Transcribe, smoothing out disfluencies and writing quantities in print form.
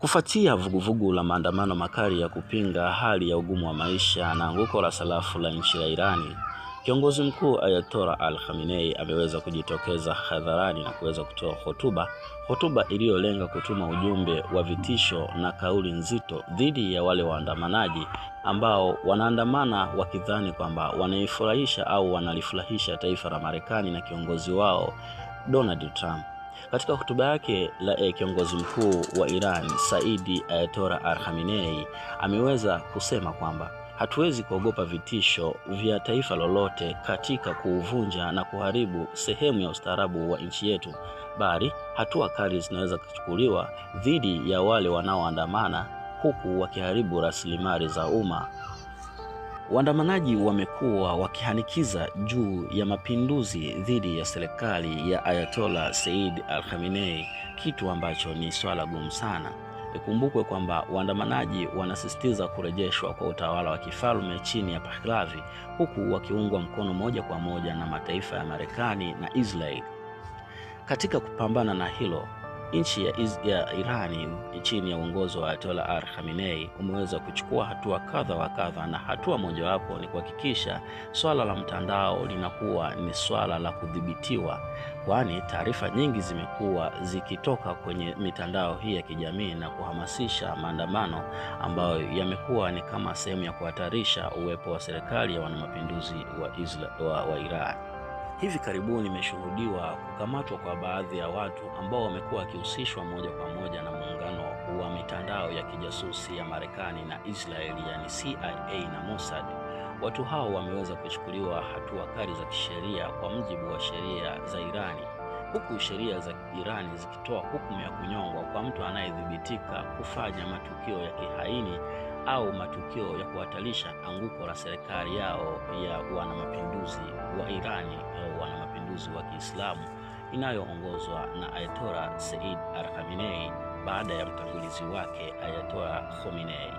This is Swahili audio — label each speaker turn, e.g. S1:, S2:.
S1: Kufuatia vuguvugu la maandamano makali ya kupinga hali ya ugumu wa maisha na anguko la sarafu la nchi ya Irani, kiongozi mkuu Ayatollah Al-Khamenei ameweza kujitokeza hadharani na kuweza kutoa hotuba iliyolenga kutuma ujumbe wa vitisho na kauli nzito dhidi ya wale waandamanaji ambao wanaandamana wakidhani kwamba wanaifurahisha au wanalifurahisha taifa la Marekani na kiongozi wao Donald Trump. Katika hotuba yake, kiongozi mkuu wa Iran Said Ayatollah Al-Khamenei ameweza kusema kwamba hatuwezi kuogopa vitisho vya taifa lolote katika kuuvunja na kuharibu sehemu ya ustaarabu wa nchi yetu, bali hatua kali zinaweza kuchukuliwa dhidi ya wale wanaoandamana huku wakiharibu rasilimali za umma. Waandamanaji wamekuwa wakihanikiza juu ya mapinduzi dhidi ya serikali ya Ayatollah Said Al-Khamenei, kitu ambacho ni swala gumu sana. Ikumbukwe kwamba waandamanaji wanasisitiza kurejeshwa kwa utawala wa kifalme chini ya Pahlavi, huku wakiungwa mkono moja kwa moja na mataifa ya Marekani na Israeli. Katika kupambana na hilo, nchi ya Irani chini ya uongozi wa Ayatollah Al-Khamenei umeweza kuchukua hatua kadha wa kadha, na hatua mojawapo ni kuhakikisha swala la mtandao linakuwa ni swala la kudhibitiwa, kwani taarifa nyingi zimekuwa zikitoka kwenye mitandao hii ya kijamii na kuhamasisha maandamano ambayo yamekuwa ni kama sehemu ya kuhatarisha uwepo wa serikali ya wanamapinduzi wa Iran. Hivi karibuni imeshuhudiwa kukamatwa kwa baadhi ya watu ambao wamekuwa wakihusishwa moja kwa moja na muungano wa mitandao ya kijasusi ya Marekani na Israeli, yani CIA na Mossad. Watu hao wameweza kuchukuliwa hatua kali za kisheria kwa mujibu wa sheria za Irani, huku sheria za Irani zikitoa hukumu ya kunyongwa kwa mtu anayedhibitika kufanya matukio ya kihaini au matukio ya kuhatarisha anguko la serikali yao ya wanamapinduzi wa Irani au wanamapinduzi wa Kiislamu inayoongozwa na Ayatollah Said Al-Khamenei baada ya mtangulizi wake Ayatollah Khomeini.